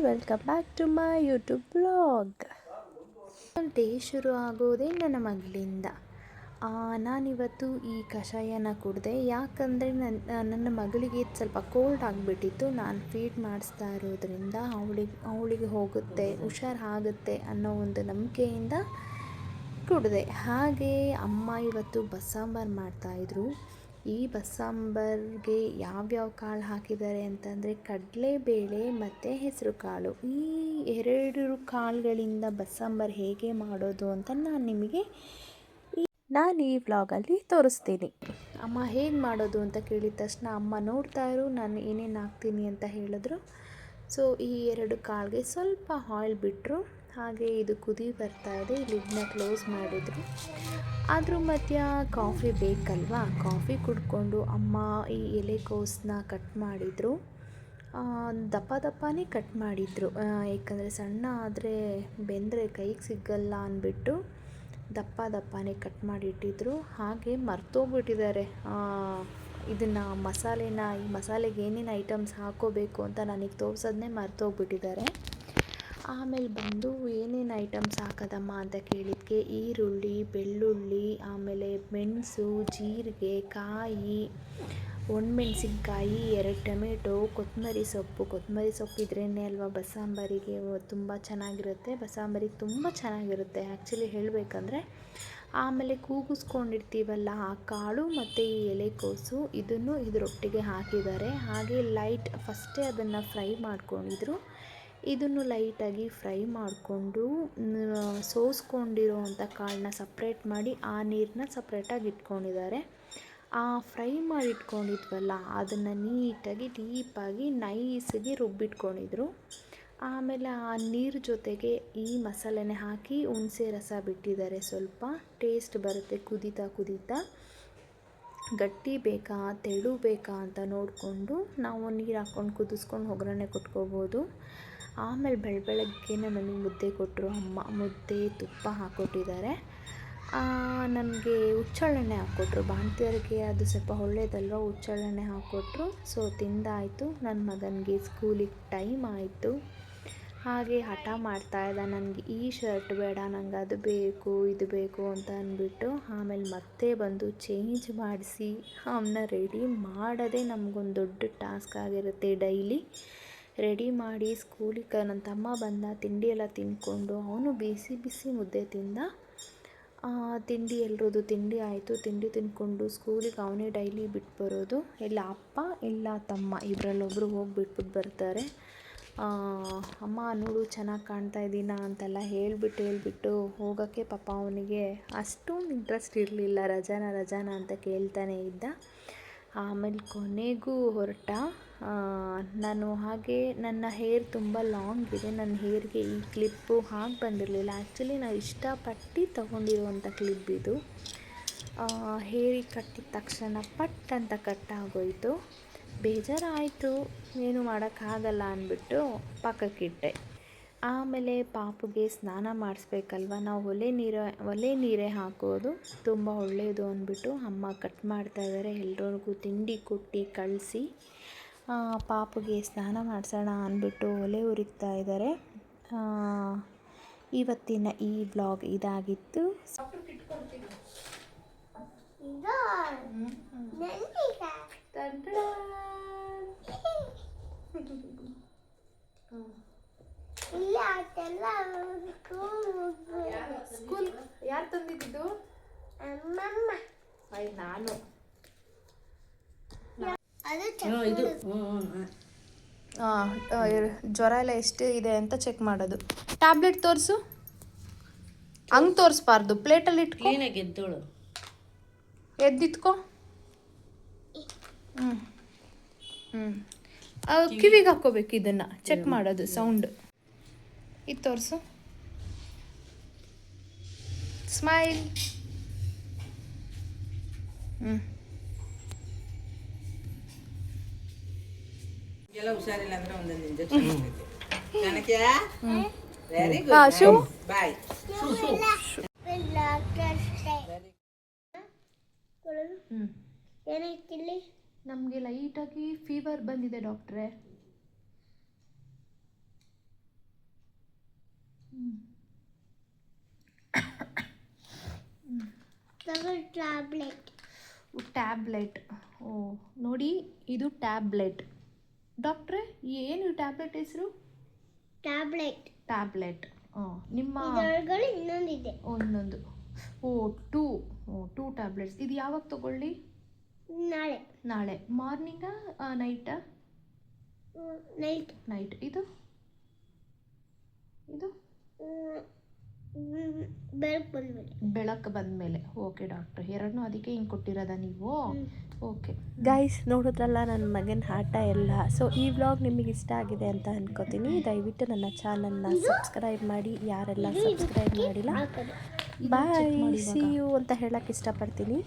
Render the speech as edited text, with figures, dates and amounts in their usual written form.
Welcome back to my YouTube blog. Day ಶುರು ಆಗೋದೇ ನನ್ನ ಮಗಳಿಂದ. ನಾನಿವತ್ತು ಈ ಕಷಾಯನ ಕುಡಿದೆ, ಯಾಕಂದರೆ ನನ್ನ ಮಗಳಿಗೆ ಸ್ವಲ್ಪ ಕೋಲ್ಡ್ ಆಗಿಬಿಟ್ಟಿತ್ತು. ನಾನು ಫೀಡ್ ಮಾಡಿಸ್ತಾ ಇರೋದ್ರಿಂದ ಅವಳಿಗೆ ಹೋಗುತ್ತೆ, ಹುಷಾರಾಗುತ್ತೆ ಅನ್ನೋ ಒಂದು ನಂಬಿಕೆಯಿಂದ ಕುಡಿದೆ. ಹಾಗೆ ಅಮ್ಮ ಇವತ್ತು ಬಸ್ಸಾಂಬಾರು ಮಾಡ್ತಾಯಿದ್ರು. ಈ ಬಸ್ಸಾಂಬಾರ್ಗೆ ಯಾವ್ಯಾವ ಕಾಳು ಹಾಕಿದ್ದಾರೆ ಅಂತಂದರೆ ಕಡಲೆಬೇಳೆ ಮತ್ತು ಹೆಸರು ಕಾಳು. ಈ ಎರಡು ಕಾಳುಗಳಿಂದ ಬಸ್ಸಾಂಬಾರು ಹೇಗೆ ಮಾಡೋದು ಅಂತ ನಾನು ಈ ವ್ಲಾಗಲ್ಲಿ ತೋರಿಸ್ತೀನಿ. ಅಮ್ಮ ಹೇಗೆ ಮಾಡೋದು ಅಂತ ಕೇಳಿದ ತಕ್ಷಣ ಅಮ್ಮ ನೋಡ್ತಾ ಇರು, ನಾನು ಏನೇನು ಹಾಕ್ತೀನಿ ಅಂತ ಹೇಳಿದ್ರು. ಸೊ ಈ ಎರಡು ಕಾಳಿಗೆ ಸ್ವಲ್ಪ ಆಯಿಲ್ ಬಿಟ್ಟರು. ಹಾಗೆ ಇದು ಕುದಿ ಬರ್ತಾ ಇದೆ, ಲಿಡ್ನ ಕ್ಲೋಸ್ ಮಾಡಿದರು. ಅದ್ರ ಮಧ್ಯ ಕಾಫಿ ಬೇಕಲ್ವಾ, ಕಾಫಿ ಕುಡ್ಕೊಂಡು ಅಮ್ಮ ಈ ಎಲೆಕೋಸನ್ನ ಕಟ್ ಮಾಡಿದರು. ದಪ್ಪನೇ ಕಟ್ ಮಾಡಿದರು, ಏಕೆಂದರೆ ಸಣ್ಣ ಆದರೆ ಬೆಂದರೆ ಕೈಗೆ ಸಿಗಲ್ಲ ಅಂದ್ಬಿಟ್ಟು ದಪ್ಪನೇ ಕಟ್ ಮಾಡಿಟ್ಟಿದ್ರು. ಹಾಗೆ ಮರ್ತೋಗ್ಬಿಟ್ಟಿದ್ದಾರೆ ಇದನ್ನು ಈ ಮಸಾಲೆಗೆ ಏನೇನು ಐಟಮ್ಸ್ ಹಾಕೋಬೇಕು ಅಂತ ನನಗೆ ತೋರಿಸೋದನ್ನೇ ಮರ್ತೋಗ್ಬಿಟ್ಟಿದ್ದಾರೆ. ಆಮೇಲೆ ಬಂದು ಏನೇನು ಐಟಮ್ಸ್ ಹಾಕೋದಮ್ಮ ಅಂತ ಕೇಳಿದ್ದಕ್ಕೆ ಈರುಳ್ಳಿ, ಬೆಳ್ಳುಳ್ಳಿ, ಆಮೇಲೆ ಮೆಣಸು, ಜೀರಿಗೆ, ಕಾಯಿ, ಒಣಮೆಣಸಿನ್ಕಾಯಿ, 2 ಟೊಮೆಟೊ, ಕೊತ್ತಂಬರಿ ಸೊಪ್ಪು ಇದ್ರೇ ಅಲ್ವಾ ಬಸ್ಸಾಂಬಾರಿಗೆ ತುಂಬ ಚೆನ್ನಾಗಿರುತ್ತೆ. ಬಸ್ಸಾಂಬಾರಿಗೆ ತುಂಬ ಚೆನ್ನಾಗಿರುತ್ತೆ ಆ್ಯಕ್ಚುಲಿ ಹೇಳಬೇಕಂದ್ರೆ. ಆಮೇಲೆ ಕೂಗಿಸ್ಕೊಂಡಿರ್ತೀವಲ್ಲ ಆ ಕಾಳು ಮತ್ತು ಈ ಎಲೆಕೋಸು, ಇದನ್ನು ಇದರೊಟ್ಟಿಗೆ ಹಾಕಿದ್ದಾರೆ. ಹಾಗೆ ಫಸ್ಟೇ ಅದನ್ನು ಫ್ರೈ ಮಾಡ್ಕೊಂಡಿದ್ರು. ಇದನ್ನು ಲೈಟಾಗಿ ಫ್ರೈ ಮಾಡಿಕೊಂಡು ಸೋಸ್ಕೊಂಡಿರೋ ಅಂಥ ಕಾಳನ್ನ ಸಪ್ರೇಟ್ ಮಾಡಿ ಆ ನೀರನ್ನ ಸಪ್ರೇಟಾಗಿ ಇಟ್ಕೊಂಡಿದ್ದಾರೆ. ಆ ಫ್ರೈ ಮಾಡಿ ಇಟ್ಕೊಂಡಿದ್ವಲ್ಲ ಅದನ್ನು ನೀಟಾಗಿ ಡೀಪಾಗಿ ನೈಸಾಗಿ ರುಬ್ಬಿಟ್ಕೊಂಡಿದ್ರು. ಆಮೇಲೆ ಆ ನೀರು ಜೊತೆಗೆ ಈ ಮಸಾಲೆನೇ ಹಾಕಿ ಹುಣಸೆ ರಸ ಬಿಟ್ಟಿದ್ದಾರೆ. ಸ್ವಲ್ಪ ಟೇಸ್ಟ್ ಬರುತ್ತೆ ಕುದೀತಾ. ಗಟ್ಟಿ ಬೇಕಾ ತೆಳು ಬೇಕಾ ಅಂತ ನೋಡಿಕೊಂಡು ನಾವು ನೀರು ಹಾಕ್ಕೊಂಡು ಕುದಿಸ್ಕೊಂಡು ಒಗ್ಗರಣೆ ಕೊಟ್ಕೋಬೋದು. ಆಮೇಲೆ ಬೆಳಗ್ಗೆನೇ ನನಗೆ ಮುದ್ದೆ ಕೊಟ್ಟರು ಅಮ್ಮ. ಮುದ್ದೆ ತುಪ್ಪ ಹಾಕ್ಕೊಟ್ಟಿದ್ದಾರೆ. ನನಗೆ ಹುಚ್ಚೆಳ್ಳೆಣ್ಣೆ ಹಾಕ್ಕೊಟ್ರು. ಬಾಣ್ತಿಯರಿಗೆ ಅದು ಸ್ವಲ್ಪ ಒಳ್ಳೇದಲ್ವ, ಹುಚ್ಚೆಳ್ಳೆಣ್ಣೆ ಹಾಕ್ಕೊಟ್ರು. ಸೊ ತಿಂದಾಯಿತು. ನನ್ನ ಮಗನಿಗೆ ಸ್ಕೂಲಿಗೆ ಟೈಮ್ ಆಯಿತು. ಹಾಗೆ ಹಠ ಮಾಡ್ತಾಯಿದ್ದ, ನನಗೆ ಈ ಶರ್ಟ್ ಬೇಡ, ನನಗೆ ಅದು ಬೇಕು ಇದು ಬೇಕು ಅಂತ ಅಂದ್ಬಿಟ್ಟು. ಆಮೇಲೆ ಮತ್ತೆ ಬಂದು ಚೇಂಜ್ ಮಾಡಿಸಿ ಅವನ್ನ ರೆಡಿ ಮಾಡೋದೇ ನಮಗೊಂದು ದೊಡ್ಡ ಟಾಸ್ಕ್ ಆಗಿರುತ್ತೆ. ಡೈಲಿ ರೆಡಿ ಮಾಡಿ ಸ್ಕೂಲಿಗೆ ನನ್ನ ತಮ್ಮ ಬಂದ, ತಿಂಡಿ ಎಲ್ಲ ತಿಂದ್ಕೊಂಡು ಅವನು ಬಿಸಿ ಮುದ್ದೆ ತಿಂದ. ಎಲ್ರದ್ದು ತಿಂಡಿ ಆಯಿತು. ತಿಂಡಿ ತಿಂದ್ಕೊಂಡು ಸ್ಕೂಲಿಗೆ ಅವನೇ ಡೈಲಿ ಬಿಟ್ಟು ಬರೋದು. ಇಲ್ಲ ಅಪ್ಪ ಇಲ್ಲ ತಮ್ಮ ಇಬ್ಬರಲ್ಲೊಬ್ಬರು ಹೋಗಿ ಬಿಟ್ಬಿಟ್ಟು ಬರ್ತಾರೆ. ಅಮ್ಮ ನೋಡು ಚೆನ್ನಾಗಿ ಕಾಣ್ತಾ ಇದ್ದೀನಾ ಅಂತೆಲ್ಲ ಹೇಳಿಬಿಟ್ಟು ಹೋಗೋಕ್ಕೆ ಪಾಪ ಅವನಿಗೆ ಅಷ್ಟೊಂದು ಇಂಟ್ರೆಸ್ಟ್ ಇರಲಿಲ್ಲ. ರಜಾನ ಅಂತ ಕೇಳ್ತಾನೆ ಇದ್ದ. ಆಮೇಲೆ ಕೊನೆಗೂ ಹೊರಟ. ನಾನು ಹಾಗೆ ನನ್ನ ಹೇರ್ ತುಂಬ ಲಾಂಗ್ ಇದೆ. ನನ್ನ ಹೇರ್ಗೆ ಈ ಕ್ಲಿಪ್ಪು ಹಾಗೆ ಬಂದಿರಲಿಲ್ಲ. ಆ್ಯಕ್ಚುಲಿ ನಾನು ಇಷ್ಟಪಟ್ಟು ತೊಗೊಂಡಿರುವಂಥ ಕ್ಲಿಪ್ ಇದು. ಹೇರಿಗೆ ಕಟ್ಟಿದ ತಕ್ಷಣ ಪಟ್ ಅಂತ ಕಟ್ಟಾಗೋಯಿತು. ಬೇಜಾರಾಯಿತು, ಏನು ಮಾಡೋಕ್ಕಾಗಲ್ಲ ಅಂದ್ಬಿಟ್ಟು ಪಕ್ಕಕ್ಕಿಟ್ಟೆ. ಆಮೇಲೆ ಪಾಪುಗೆ ಸ್ನಾನ ಮಾಡಿಸ್ಬೇಕಲ್ವ, ನಾವು ಒಲೆ ನೀರೇ ಹಾಕೋದು ತುಂಬ ಒಳ್ಳೆಯದು ಅಂದ್ಬಿಟ್ಟು ಅಮ್ಮ ಕಟ್ ಮಾಡ್ತಾಯಿದ್ದಾರೆ. ಎಲ್ರಿಗೂ ತಿಂಡಿ ಕೊಟ್ಟು ಕಳಿಸಿ ಪಾಪುಗೆ ಸ್ನಾನ ಮಾಡಿಸೋಣ ಅಂದ್ಬಿಟ್ಟು ಒಲೆ ಉರಿತಾ ಇದ್ದಾರೆ. ಇವತ್ತಿನ ಈ ವ್ಲಾಗ್ ಇದಾಗಿತ್ತು. ಸ್ಕೂಲ್ ಯಾರು ತಂದಿದ್ದು? ನಾನು ಜ್ವರ ಎಲ್ಲ ಎಷ್ಟು ಇದೆ ಅಂತ ಚೆಕ್ ಮಾಡೋದು. ಟ್ಯಾಬ್ಲೆಟ್ ತೋರಿಸು. ಹಂಗೆ ತೋರಿಸ್ಬಾರ್ದು, ಪ್ಲೇಟಲ್ಲಿ ಇಟ್ಟು ಕ್ಲೀನಾಗಿ ಎದ್ದಿತ್ಕೋ. ಕಿವಿಗೆ ಹಾಕ್ಕೋಬೇಕು, ಇದನ್ನು ಚೆಕ್ ಮಾಡೋದು ಸೌಂಡ್. ಇದು ತೋರಿಸು. ಸ್ಮೈಲ್. ಹುಷಾರಿಲ್ಲ ಅಂದ್ರೆ ಒಂದೊಂದು ಇಂಜೆಕ್ಷನ್ ವೆರಿ ಗುಡ್. ಬಾಯ್. ಏನಾಯ್ತಿಲ್ಲಿ? ನಮಗೆ ಲೈಟಾಗಿ ಫೀವರ್ ಬಂದಿದೆ ಡಾಕ್ಟ್ರೇ. ಟ್ಯಾಬ್ಲೆಟ್. ಓ ನೋಡಿ, ಇದು ಟ್ಯಾಬ್ಲೆಟ್. ಡಾಕ್ಟ್ರೆ, ಏನು ಟ್ಯಾಬ್ಲೆಟ್ ಹೆಸರು? ಟ್ಯಾಬ್ಲೆಟ್. ನಿಮ್ಮ ಇನ್ನೊಂದಿದೆ. ಒಂದೊಂದು. ಓ ಟೂ ಟ್ಯಾಬ್ಲೆಟ್ಸ್. ಇದು ಯಾವಾಗ ತಗೊಳ್ಳಿ? ನಾಳೆ ಮಾರ್ನಿಂಗಾ ನೈಟಾ? ನೈಟ್. ಇದು ಬೆಳಕು ಬಂದಮೇಲೆ. ಓಕೆ ಡಾಕ್ಟ್ರ್, ಎರಡನ್ನೂ ಅದಕ್ಕೆ ಹಿಂಗೆ ಕೊಟ್ಟಿರೋದ ನೀವು? ಓಕೆ ಗೈಸ್, ನೋಡಿದ್ರಲ್ಲ ನನ್ನ ಮಗನ ಆಟ ಎಲ್ಲ. ಸೊ ಈ ವ್ಲಾಗ್ ನಿಮಗೆ ಇಷ್ಟ ಆಗಿದೆ ಅಂತ ಅನ್ಕೋತೀನಿ. ದಯವಿಟ್ಟು ನನ್ನ ಚಾನಲ್ನ ಸಬ್ಸ್ಕ್ರೈಬ್ ಮಾಡಿ, ಯಾರೆಲ್ಲ ಸಬ್ಸ್ಕ್ರೈಬ್ ಮಾಡಿಲ್ಲ. ಬಾಯ್, ಸಿ ಯು ಅಂತ ಹೇಳಕ್ಕೆ ಇಷ್ಟಪಡ್ತೀನಿ.